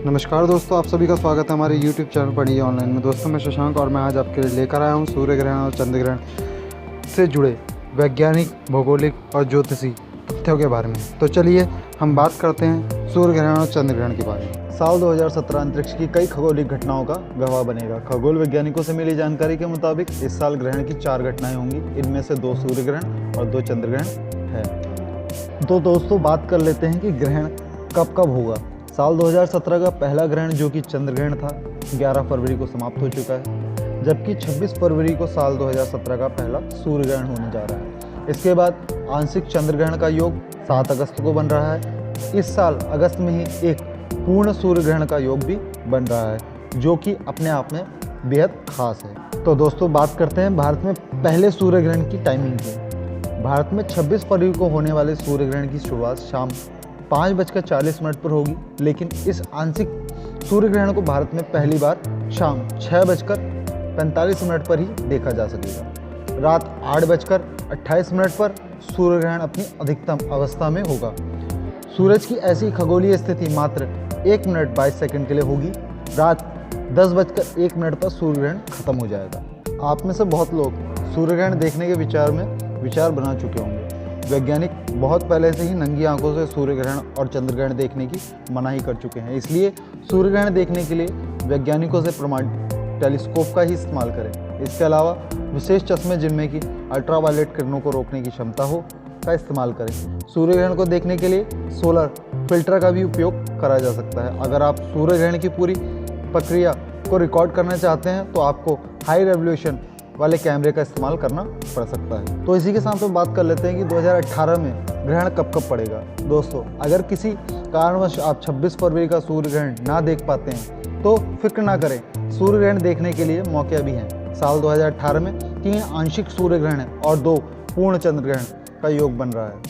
नमस्कार दोस्तों, आप सभी का स्वागत है हमारे YouTube चैनल पढ़िए ऑनलाइन में। दोस्तों मैं शशांक और मैं आज आपके लिए लेकर आया हूँ सूर्य ग्रहण और चंद्र ग्रहण से जुड़े वैज्ञानिक, भौगोलिक और ज्योतिषी तथ्यों के बारे में। तो चलिए हम बात करते हैं सूर्य ग्रहण और चंद्र ग्रहण के बारे में। साल 2017 अंतरिक्ष की कई खगोलिक घटनाओं का गवाह बनेगा। खगोल वैज्ञानिकों से मिली जानकारी के मुताबिक इस साल ग्रहण की 4 घटनाएं होंगी। इनमें से 2 सूर्य ग्रहण और 2 चंद्र ग्रहण है। तो दोस्तों बात कर लेते हैं कि ग्रहण कब कब होगा। साल 2017 का पहला ग्रहण जो कि चंद्र ग्रहण था 11 फरवरी को समाप्त हो चुका है, जबकि 26 फरवरी को साल 2017 का पहला सूर्य ग्रहण होने जा रहा है। इसके बाद आंशिक चंद्र ग्रहण का योग 7 अगस्त को बन रहा है। इस साल अगस्त में ही एक पूर्ण सूर्य ग्रहण का योग भी बन रहा है, जो कि अपने आप में बेहद खास है। तो दोस्तों बात करते हैं भारत में पहले सूर्य ग्रहण की टाइमिंग की। भारत में 26 फरवरी को होने वाले सूर्य ग्रहण की शुरुआत शाम 5:40 पर होगी, लेकिन इस आंशिक सूर्य ग्रहण को भारत में पहली बार शाम 6:45 पर ही देखा जा सकेगा। रात 8:28 पर सूर्य ग्रहण अपनी अधिकतम अवस्था में होगा। सूरज की ऐसी खगोलीय स्थिति मात्र 1 मिनट 22 सेकंड के लिए होगी। रात 10:01 पर सूर्य ग्रहण खत्म हो जाएगा। आप में से बहुत लोग सूर्य ग्रहण देखने के विचार बना चुके होंगे। वैज्ञानिक बहुत पहले से ही नंगी आंखों से सूर्य ग्रहण और चंद्र ग्रहण देखने की मनाही कर चुके हैं। इसलिए सूर्य ग्रहण देखने के लिए वैज्ञानिकों से प्रमाणित टेलीस्कोप का ही इस्तेमाल करें। इसके अलावा विशेष चश्मे जिनमें कि अल्ट्रावायलेट किरणों को रोकने की क्षमता हो का इस्तेमाल करें। सूर्य ग्रहण को देखने के लिए सोलर फिल्टर का भी उपयोग करा जा सकता है। अगर आप सूर्य ग्रहण की पूरी प्रक्रिया को रिकॉर्ड करना चाहते हैं तो आपको हाई रेजोल्यूशन वाले कैमरे का इस्तेमाल करना पड़ सकता है। तो इसी के साथ हम बात कर लेते हैं कि 2018 में ग्रहण कब कब पड़ेगा। दोस्तों अगर किसी कारणवश आप 26 फरवरी का सूर्य ग्रहण ना देख पाते हैं तो फिक्र ना करें, सूर्य ग्रहण देखने के लिए मौके भी हैं। साल 2018 में 3 आंशिक सूर्य ग्रहण और 2 पूर्ण चंद्र ग्रहण का योग बन रहा है।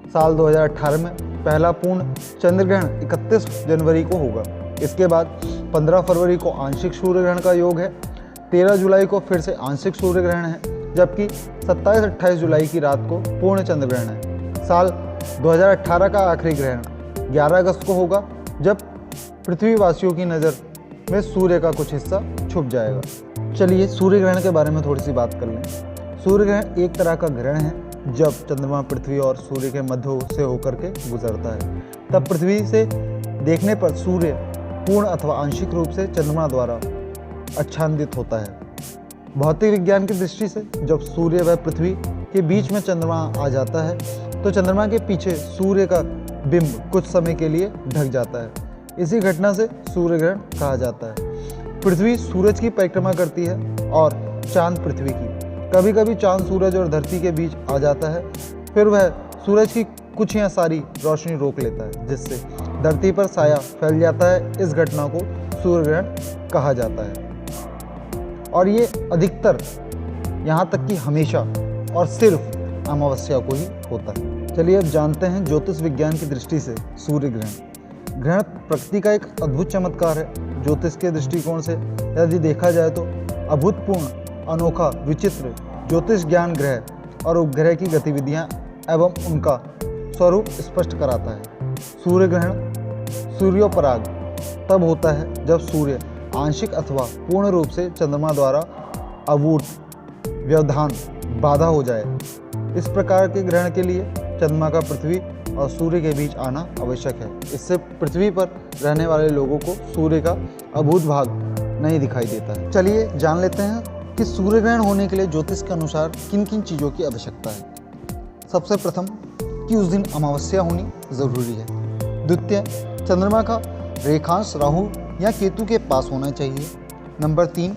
साल 2018 में पहला पूर्ण चंद्र ग्रहण 31 जनवरी को होगा। इसके बाद 15 फरवरी को आंशिक सूर्य ग्रहण का योग है। 13 जुलाई को फिर से आंशिक सूर्य ग्रहण है, जबकि 27-28 जुलाई की रात को पूर्ण चंद्र ग्रहण है। साल 2018 का आखिरी ग्रहण 11 अगस्त को होगा, जब पृथ्वीवासियों की नज़र में सूर्य का कुछ हिस्सा छुप जाएगा। चलिए सूर्य ग्रहण के बारे में थोड़ी सी बात कर लें। सूर्य ग्रहण एक तरह का ग्रहण है जब चंद्रमा पृथ्वी और सूर्य के मध्य से होकर के गुजरता है। तब पृथ्वी से देखने पर सूर्य पूर्ण अथवा आंशिक रूप से चंद्रमा द्वारा आच्छादित होता है। भौतिक विज्ञान की दृष्टि से जब सूर्य व पृथ्वी के बीच में चंद्रमा आ जाता है तो चंद्रमा के पीछे सूर्य का बिंब कुछ समय के लिए ढक जाता है। इसी घटना से सूर्य ग्रहण कहा जाता है। पृथ्वी सूरज की परिक्रमा करती है और चांद पृथ्वी की। कभी कभी चांद सूरज और धरती के बीच आ जाता है, फिर वह सूरज की कुछ या सारी रोशनी रोक लेता है, जिससे धरती पर साया फैल जाता है। इस घटना को सूर्य ग्रहण कहा जाता है और ये अधिकतर, यहाँ तक कि हमेशा और सिर्फ अमावस्या को ही होता है। चलिए अब जानते हैं ज्योतिष विज्ञान की दृष्टि से सूर्य ग्रहण। ग्रहण प्रकृति का एक अद्भुत चमत्कार है। ज्योतिष के दृष्टिकोण से यदि देखा जाए तो अभूतपूर्ण, अनोखा, विचित्र ज्योतिष ज्ञान ग्रह और उपग्रह की गतिविधियाँ एवं उनका स्वरूप स्पष्ट कराता है। सूर्य ग्रहण सूर्योपराग तब होता है जब सूर्य आंशिक अथवा पूर्ण रूप से चंद्रमा द्वारा आवृत व्यवधान बाधा हो जाए। इस प्रकार के ग्रहण के लिए चंद्रमा का पृथ्वी और सूर्य के बीच आना आवश्यक है। इससे पृथ्वी पर रहने वाले लोगों को सूर्य का अभूत भाग नहीं दिखाई देता है। चलिए जान लेते हैं कि सूर्य ग्रहण होने के लिए ज्योतिष के अनुसार किन किन चीज़ों की आवश्यकता है। सबसे प्रथम कि उस दिन अमावस्या होनी ज़रूरी है। द्वितीय, चंद्रमा का रेखांश राहु या केतु के पास होना चाहिए। नंबर 3,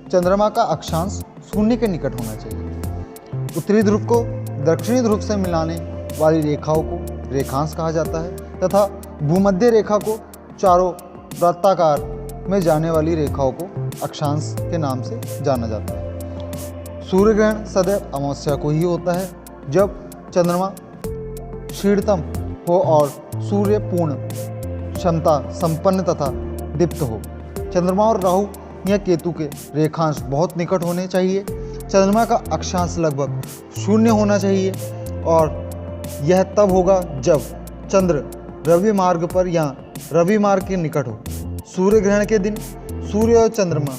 चंद्रमा का अक्षांश शून्य के निकट होना चाहिए। उत्तरी ध्रुव को दक्षिणी ध्रुव से मिलाने वाली रेखाओं को रेखांश कहा जाता है तथा भूमध्य रेखा को चारों वृत्ताकार में जाने वाली रेखाओं को अक्षांश के नाम से जाना जाता है। सूर्य ग्रहण सदैव अमावस्या को ही होता है, जब चंद्रमा क्षीणतम हो और सूर्य पूर्ण क्षमता संपन्न तथा दीप्त हो। चंद्रमा और राहु या केतु के रेखांश बहुत निकट होने चाहिए। चंद्रमा का अक्षांश लगभग 0 होना चाहिए और यह तब होगा जब चंद्र रवि मार्ग पर या रवि मार्ग के निकट हो। सूर्य ग्रहण के दिन सूर्य और चंद्रमा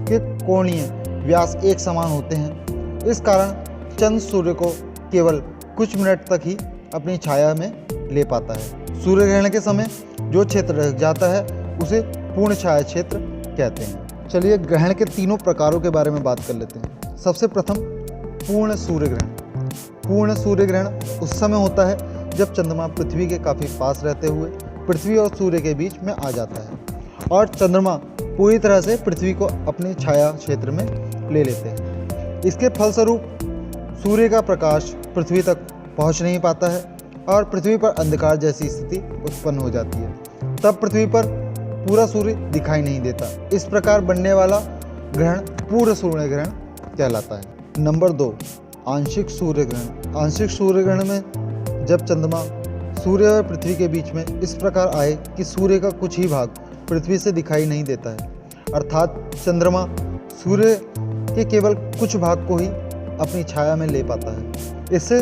के कोणीय व्यास एक समान होते हैं। इस कारण चंद्र सूर्य को केवल कुछ मिनट तक ही अपनी छाया में ले पाता है। सूर्य ग्रहण के समय जो क्षेत्र रह जाता है उसे पूर्ण छाया क्षेत्र कहते हैं। चलिए ग्रहण के तीनों प्रकारों के बारे में बात कर लेते हैं। सबसे प्रथम पूर्ण सूर्य ग्रहण। पूर्ण सूर्य ग्रहण उस समय होता है जब चंद्रमा पृथ्वी के काफ़ी पास रहते हुए पृथ्वी और सूर्य के बीच में आ जाता है और चंद्रमा पूरी तरह से पृथ्वी को अपनी छाया क्षेत्र में ले लेते हैं। इसके फलस्वरूप सूर्य का प्रकाश पृथ्वी तक पहुंच नहीं पाता है और पृथ्वी पर अंधकार जैसी स्थिति उत्पन्न हो जाती है। तब पृथ्वी पर पूरा सूर्य दिखाई नहीं देता। इस प्रकार बनने वाला ग्रहण पूर्ण सूर्य ग्रहण कहलाता है। नंबर 2, आंशिक सूर्य ग्रहण। आंशिक सूर्य ग्रहण में जब चंद्रमा सूर्य और पृथ्वी के बीच में इस प्रकार आए कि सूर्य का कुछ ही भाग पृथ्वी से दिखाई नहीं देता है, अर्थात चंद्रमा सूर्य के केवल कुछ भाग को ही अपनी छाया में ले पाता है। इससे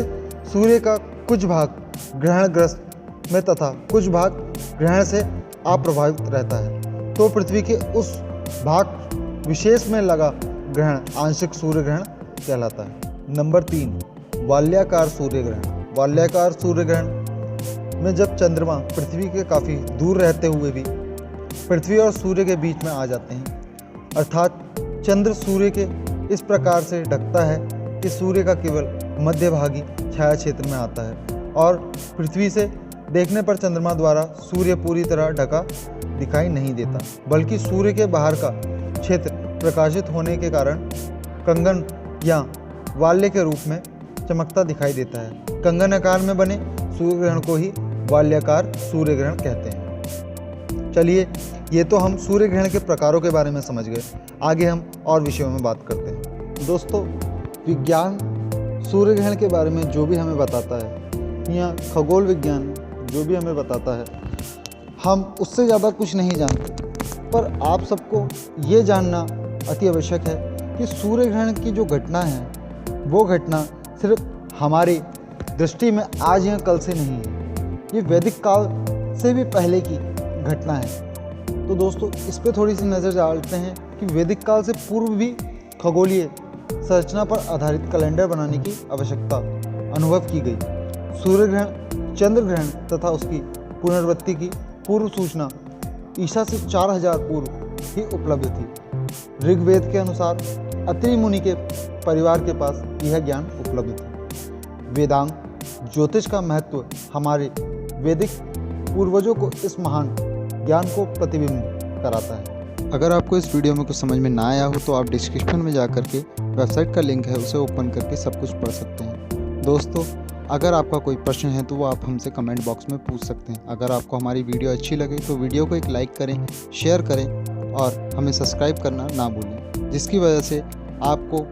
सूर्य का कुछ भाग ग्रहणग्रस्त में तथा कुछ भाग ग्रहण से अप्रभावित रहता है, तो पृथ्वी के उस भाग विशेष में लगा ग्रहण आंशिक सूर्य ग्रहण कहलाता है। नंबर 3, वाल्याकार सूर्य ग्रहण। वाल्याकार सूर्य ग्रहण में जब चंद्रमा पृथ्वी के काफ़ी दूर रहते हुए भी पृथ्वी और सूर्य के बीच में आ जाते हैं, अर्थात चंद्र सूर्य के इस प्रकार से ढकता है कि सूर्य का केवल मध्यभागी छाया क्षेत्र में आता है और पृथ्वी से देखने पर चंद्रमा द्वारा सूर्य पूरी तरह ढका दिखाई नहीं देता, बल्कि सूर्य के बाहर का क्षेत्र प्रकाशित होने के कारण कंगन या वाल्य के रूप में चमकता दिखाई देता है। कंगन आकार में बने सूर्य ग्रहण को ही वाल्याकार सूर्य ग्रहण कहते हैं। चलिए, ये तो हम सूर्य ग्रहण के प्रकारों के बारे में समझ गए। आगे हम और विषयों में बात करते हैं। दोस्तों, विज्ञान सूर्य ग्रहण के बारे में जो भी हमें बताता है या खगोल विज्ञान जो भी हमें बताता है, हम उससे ज़्यादा कुछ नहीं जानते, पर आप सबको ये जानना अति आवश्यक है कि सूर्य ग्रहण की जो घटना है वो घटना सिर्फ हमारी दृष्टि में आज या कल से नहीं है, ये वैदिक काल से भी पहले की घटना है। तो दोस्तों, इस पे थोड़ी सी नज़र डालते हैं कि वैदिक काल से पूर्व भी खगोलीय संरचना पर आधारित कैलेंडर बनाने की आवश्यकता अनुभव की गई। सूर्य ग्रहण, चंद्र ग्रहण तथा उसकी पुनरावृत्ति की पूर्व सूचना ईसा से 4000 पूर्व ही उपलब्ध थी। ऋग्वेद के अनुसार अत्रि मुनि के परिवार के पास यह ज्ञान उपलब्ध था। वेदांग ज्योतिष का महत्व हमारे वैदिक पूर्वजों को इस महान ज्ञान को प्रतिबिंब कराता है। अगर आपको इस वीडियो में कुछ समझ में ना आया हो तो आप डिस्क्रिप्शन में जा करके वेबसाइट का लिंक है उसे ओपन करके सब कुछ पढ़ सकते हैं। दोस्तों, अगर आपका कोई प्रश्न है तो वो आप हमसे कमेंट बॉक्स में पूछ सकते हैं। अगर आपको हमारी वीडियो अच्छी लगे तो वीडियो को एक लाइक करें, शेयर करें और हमें सब्सक्राइब करना ना भूलें, जिसकी वजह से आपको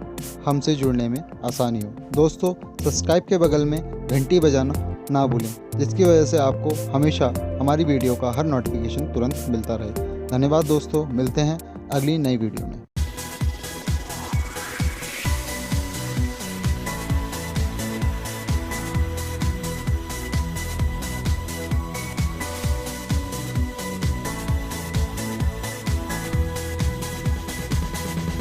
हमसे जुड़ने में आसानी हो। दोस्तों, सब्सक्राइब के बगल में घंटी बजाना ना भूलें, जिसकी वजह से आपको हमेशा हमारी वीडियो का हर नोटिफिकेशन तुरंत मिलता रहे। धन्यवाद दोस्तों, मिलते हैं अगली नई वीडियो में।